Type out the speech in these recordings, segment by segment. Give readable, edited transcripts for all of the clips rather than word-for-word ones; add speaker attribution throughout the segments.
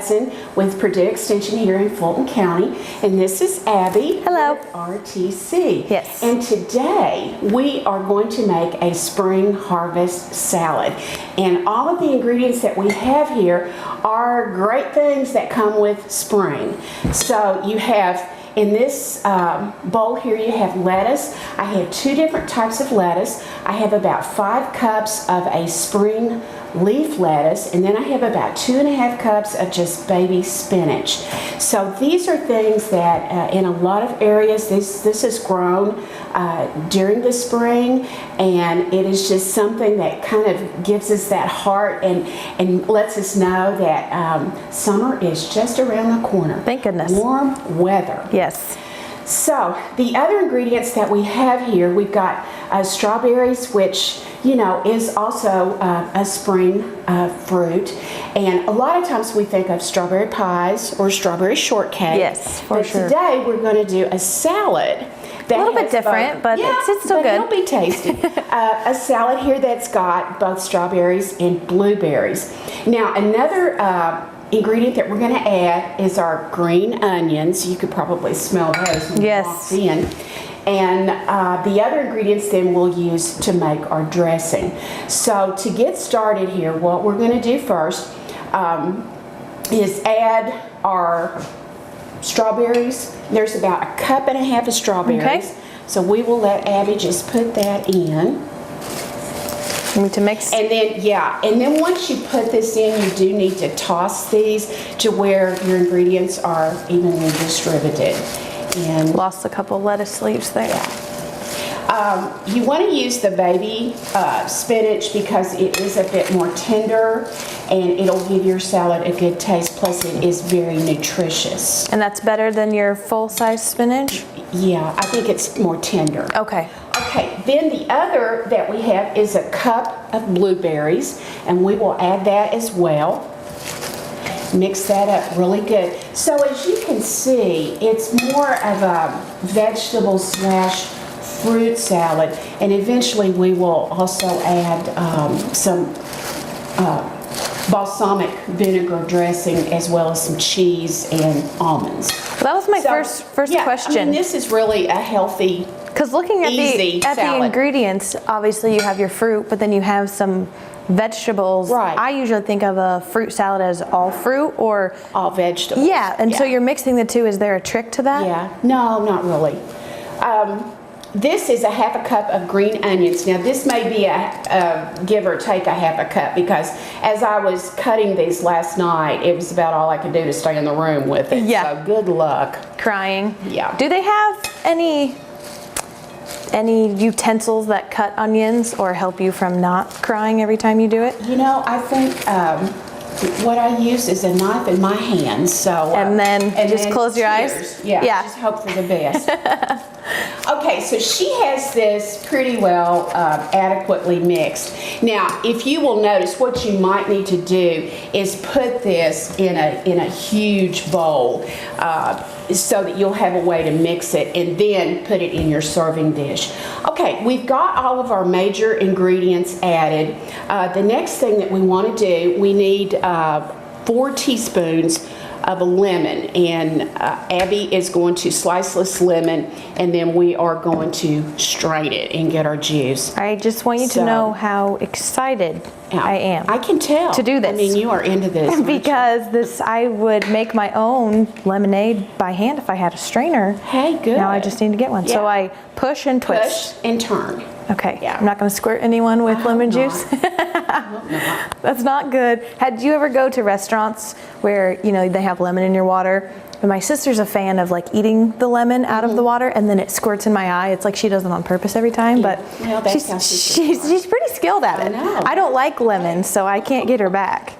Speaker 1: Hudson with Purdue Extension here in Fulton County, and this is Abby.
Speaker 2: Hello.
Speaker 1: With RTC.
Speaker 2: Yes.
Speaker 1: And today we are going to make a spring harvest salad. And all of the ingredients that we have here are great things that come with spring. So you have, in this bowl here, you have lettuce. I have 2 different types of lettuce. I have about 5 cups of a spring leaf lettuce, and then I have about 2.5 cups of just baby spinach. So these are things that in a lot of areas, this is grown during the spring, and it is just something that kind of gives us that heart and lets us know that summer is just around the corner.
Speaker 2: Thank goodness.
Speaker 1: Warm weather.
Speaker 2: Yes.
Speaker 1: So the other ingredients that we have here, we've got strawberries, which is also a spring fruit, and a lot of times we think of strawberry pies or strawberry shortcake.
Speaker 2: Yes, for sure.
Speaker 1: But today we're going to do a salad.
Speaker 2: A little bit different, but it's still good.
Speaker 1: It'll be tasty. A salad here that's got both strawberries and blueberries. Now another ingredient that we're going to add is our green onions. You could probably smell those when you walked in. And the other ingredients then we'll use to make our dressing. So to get started here, what we're going to do first is add our strawberries. There's about 1.5 cups of strawberries.
Speaker 2: Okay.
Speaker 1: So we will let Abby just put that in.
Speaker 2: Need to mix.
Speaker 1: And then once you put this in, you do need to toss these to where your ingredients are evenly distributed. And
Speaker 2: lost a couple lettuce leaves there.
Speaker 1: You want to use the baby spinach because it is a bit more tender and it'll give your salad a good taste, plus it is very nutritious.
Speaker 2: And that's better than your full-size spinach?
Speaker 1: Yeah, I think it's more tender.
Speaker 2: Okay.
Speaker 1: Okay, then the other that we have is 1 cup of blueberries, and we will add that as well. Mix that up really good. So as you can see, it's more of a vegetable slash fruit salad, and eventually we will also add some balsamic vinegar dressing as well as some cheese and almonds.
Speaker 2: Well, that was my first question.
Speaker 1: I mean, this is really a healthy,
Speaker 2: because looking at the ingredients, obviously you have your fruit, but then you have some vegetables.
Speaker 1: Right.
Speaker 2: I usually think of a fruit salad as all fruit or
Speaker 1: all vegetables.
Speaker 2: Yeah, and so you're mixing the two. Is there a trick to that?
Speaker 1: Yeah, no, not really. This is 1/2 cup of green onions. Now this may be a give or take 1/2 cup, because as I was cutting these last night, it was about all I could do to stay in the room with it.
Speaker 2: Yeah.
Speaker 1: So good luck.
Speaker 2: Crying.
Speaker 1: Yeah.
Speaker 2: Do they have any utensils that cut onions or help you from not crying every time you do it?
Speaker 1: I think what I use is a knife in my hand. So
Speaker 2: and then just close your eyes.
Speaker 1: Yeah. Just hope for the best. Okay, so she has this pretty well adequately mixed. Now, if you will notice, what you might need to do is put this in a huge bowl so that you'll have a way to mix it, and then put it in your serving dish. Okay, we've got all of our major ingredients added. The next thing that we want to do, we need 4 teaspoons of a lemon, and Abby is going to slice this lemon, and then we are going to strain it and get our juice.
Speaker 2: I just want you to know how excited I am.
Speaker 1: I can tell.
Speaker 2: To do this.
Speaker 1: I mean, you are into this.
Speaker 2: Because I would make my own lemonade by hand if I had a strainer.
Speaker 1: Hey, good.
Speaker 2: Now I just need to get one.
Speaker 1: Yeah.
Speaker 2: So I push and twist.
Speaker 1: Push and turn.
Speaker 2: Okay.
Speaker 1: Yeah.
Speaker 2: I'm not going to squirt anyone with lemon juice. That's not good. Had you ever go to restaurants where they have lemon in your water? And my sister's a fan of eating the lemon out of the water, and then it squirts in my eye. It's like she does it on purpose every time, but
Speaker 1: well, that's
Speaker 2: she's pretty skilled at it.
Speaker 1: I know.
Speaker 2: I don't like lemon, so I can't get her back.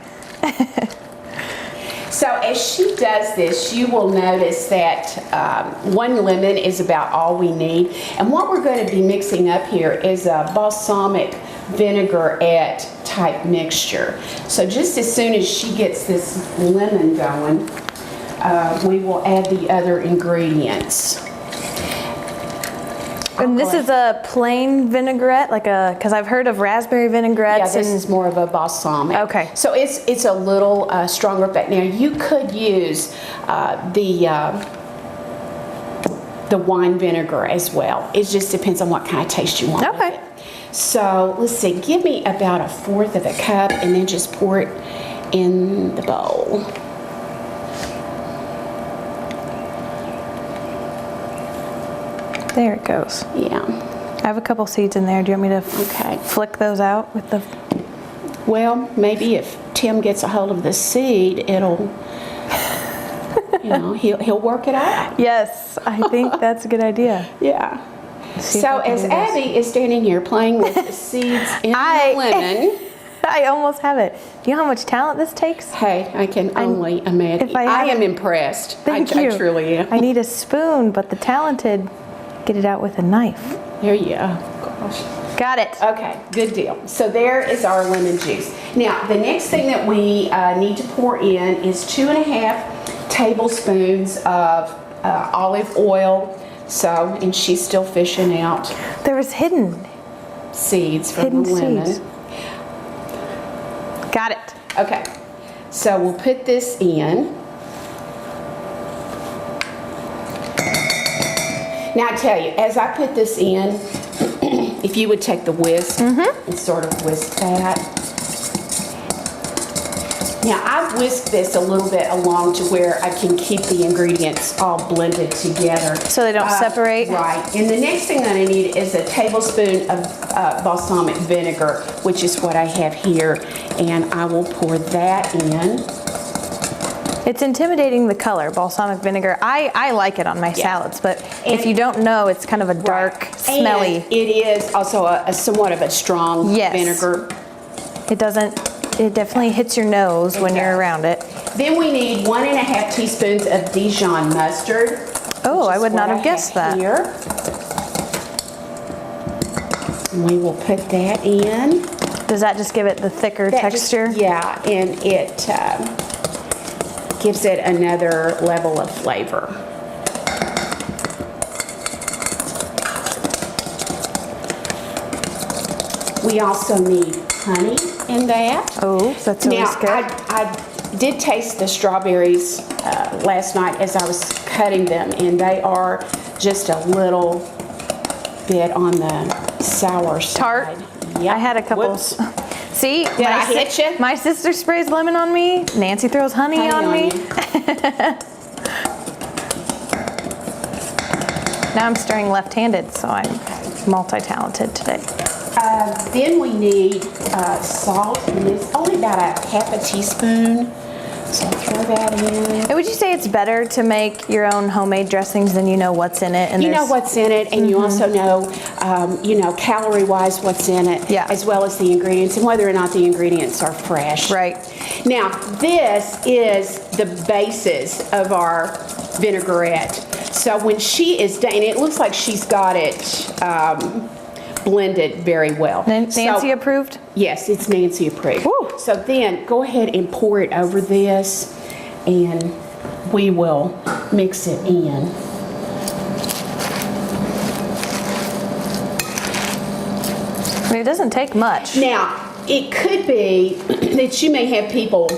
Speaker 1: So as she does this, you will notice that 1 lemon is about all we need. And what we're going to be mixing up here is a balsamic vinaigrette type mixture. So just as soon as she gets this lemon going, we will add the other ingredients.
Speaker 2: And this is a plain vinaigrette, because I've heard of raspberry
Speaker 1: Yeah,
Speaker 2: vinaigrettes.
Speaker 1: this
Speaker 2: and
Speaker 1: is more of a balsamic.
Speaker 2: Okay.
Speaker 1: So it's a little stronger, but now you could use the wine vinegar as well. It just depends on what kind of taste you want.
Speaker 2: Okay.
Speaker 1: With it. So let's see, give me about 1/4 of a cup and then just pour it in the bowl.
Speaker 2: There it goes.
Speaker 1: Yeah.
Speaker 2: I have a couple seeds in there. Do you want me to
Speaker 1: Okay.
Speaker 2: flick those out with the...
Speaker 1: Well, maybe if Tim gets a hold of the seed, it'll, he'll work it out.
Speaker 2: Yes, I think that's a good idea.
Speaker 1: Yeah.
Speaker 2: See if
Speaker 1: So
Speaker 2: I can
Speaker 1: as
Speaker 2: do this.
Speaker 1: Abby is standing here playing with the seeds in the lemon,
Speaker 2: I almost have it. Do you know how much talent this takes?
Speaker 1: hey, I can only imagine.
Speaker 2: if I
Speaker 1: I
Speaker 2: had
Speaker 1: am
Speaker 2: it-
Speaker 1: impressed.
Speaker 2: Thank
Speaker 1: I
Speaker 2: you.
Speaker 1: truly am.
Speaker 2: I need a spoon, but the talented get it out with a knife.
Speaker 1: There you go. Gosh.
Speaker 2: Got it.
Speaker 1: Okay, good deal. So there is our lemon juice. Now, the next thing that we need to pour in is 2.5 tablespoons of olive oil. So, and she's still fishing out
Speaker 2: There was hidden
Speaker 1: seeds from the lemon.
Speaker 2: seeds. Got it.
Speaker 1: Okay, so we'll put this in. Now I tell you, as I put this in, if you would take the whisk and sort of whisk that. Now I've whisked this a little bit along to where I can keep the ingredients all blended together.
Speaker 2: So they don't separate?
Speaker 1: Right. And the next thing that I need is a tablespoon of balsamic vinegar, which is what I have here. And I will pour that in.
Speaker 2: It's intimidating the color, balsamic vinegar. I like it on my salads, but if
Speaker 1: And-
Speaker 2: you don't know, it's kind of a dark, smelly.
Speaker 1: And it is also a somewhat of a strong
Speaker 2: Yes.
Speaker 1: vinegar.
Speaker 2: It definitely hits your nose when you're
Speaker 1: does.
Speaker 2: around it.
Speaker 1: Then we need 1.5 teaspoons of Dijon mustard.
Speaker 2: Oh,
Speaker 1: which
Speaker 2: I
Speaker 1: is
Speaker 2: would not
Speaker 1: what
Speaker 2: have guessed that.
Speaker 1: Here. We will put that in.
Speaker 2: Does that just give it the thicker
Speaker 1: That just-
Speaker 2: texture?
Speaker 1: yeah, and it gives it another level of flavor. We also need honey in that.
Speaker 2: Oh, that's always
Speaker 1: Now,
Speaker 2: good.
Speaker 1: I did taste the strawberries last night as I was cutting them, and they are just a little bit on the sour
Speaker 2: Tart.
Speaker 1: side. Yep.
Speaker 2: I had a couple.
Speaker 1: Whoops.
Speaker 2: See,
Speaker 1: Did I hit you?
Speaker 2: My sister sprays lemon on me. Nancy throws honey on me.
Speaker 1: you.
Speaker 2: Now I'm stirring left-handed, so I'm multi-talented today.
Speaker 1: Then we need salt, and it's only about 1/2 teaspoon. So I'll throw that in.
Speaker 2: And would you say it's better to make your own homemade dressings than you know what's in it? And
Speaker 1: You know
Speaker 2: there's-
Speaker 1: what's in it, and you also know, calorie-wise what's in it,
Speaker 2: Yeah.
Speaker 1: as well as the ingredients, and whether or not the ingredients are fresh.
Speaker 2: Right.
Speaker 1: Now, this is the basis of our vinaigrette. So when she is done, and it looks like she's got it blended very well.
Speaker 2: Nancy
Speaker 1: So-
Speaker 2: approved?
Speaker 1: Yes, it's Nancy approved.
Speaker 2: Woo.
Speaker 1: So then go ahead and pour it over this, and we will mix it in.
Speaker 2: I mean, it doesn't take much.
Speaker 1: Now, it could be that you may have people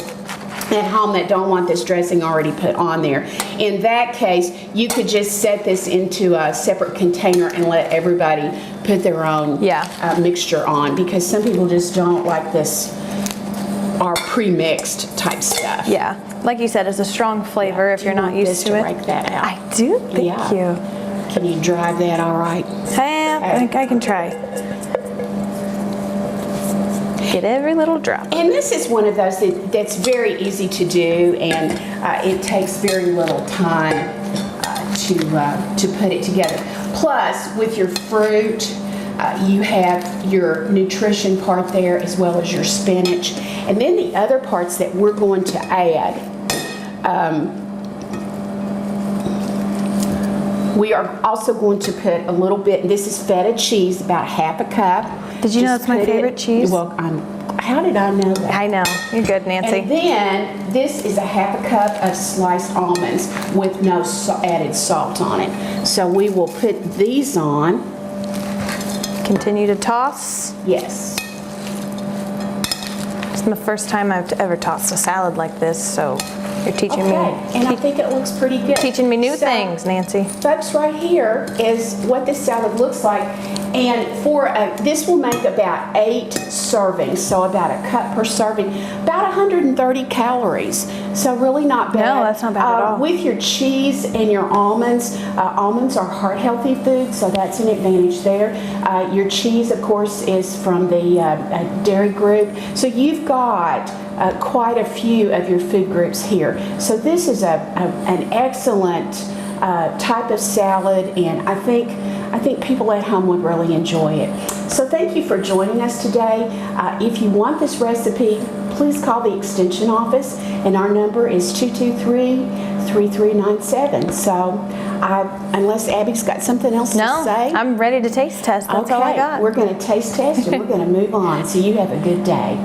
Speaker 1: at home that don't want this dressing already put on there. In that case, you could just set this into a separate container and let everybody put their own mixture on, because some people just don't like this our pre-mixed type stuff.
Speaker 2: Yeah, like you said, it's a strong flavor if
Speaker 1: Do
Speaker 2: you're
Speaker 1: you
Speaker 2: not
Speaker 1: want
Speaker 2: used
Speaker 1: this
Speaker 2: to it.
Speaker 1: break that out?
Speaker 2: I do, thank
Speaker 1: Yeah.
Speaker 2: you.
Speaker 1: Can you drive that all right?
Speaker 2: I think I can try. Get every little drop.
Speaker 1: And this is one of those that's very easy to do, and it takes very little time to put it together. Plus, with your fruit, you have your nutrition part there as well as your spinach. And then the other parts that we're going to add, we are also going to put a little bit, this is feta cheese, about 1/2 cup.
Speaker 2: Did you know
Speaker 1: Just
Speaker 2: it's my
Speaker 1: put it-
Speaker 2: favorite cheese?
Speaker 1: Well, how did I know that?
Speaker 2: I know, you're good, Nancy.
Speaker 1: And then this is 1/2 cup of sliced almonds with no added salt on it. So we will put these on.
Speaker 2: Continue to toss.
Speaker 1: Yes.
Speaker 2: It's the first time I've ever tossed a salad like this, so you're teaching
Speaker 1: Okay,
Speaker 2: me.
Speaker 1: and I think it looks pretty good.
Speaker 2: Teaching me new
Speaker 1: So,
Speaker 2: things, Nancy.
Speaker 1: Folks, right here is what this salad looks like, and this will make about 8 servings, so about a cup per serving, about 130 calories. So really not bad.
Speaker 2: No, that's not bad at all.
Speaker 1: With your cheese and your almonds, almonds are heart healthy food, so that's an advantage there. Your cheese, of course, is from the dairy group, so you've got quite a few of your food groups here. So this is an excellent type of salad, and I think people at home would really enjoy it. So thank you for joining us today. If you want this recipe, please call the Extension office, and our number is 223-3397. So unless Abby's got something else to say.
Speaker 2: I'm ready to taste test. That's all I got.
Speaker 1: We're going to taste test and we're going to move on. So you have a good day.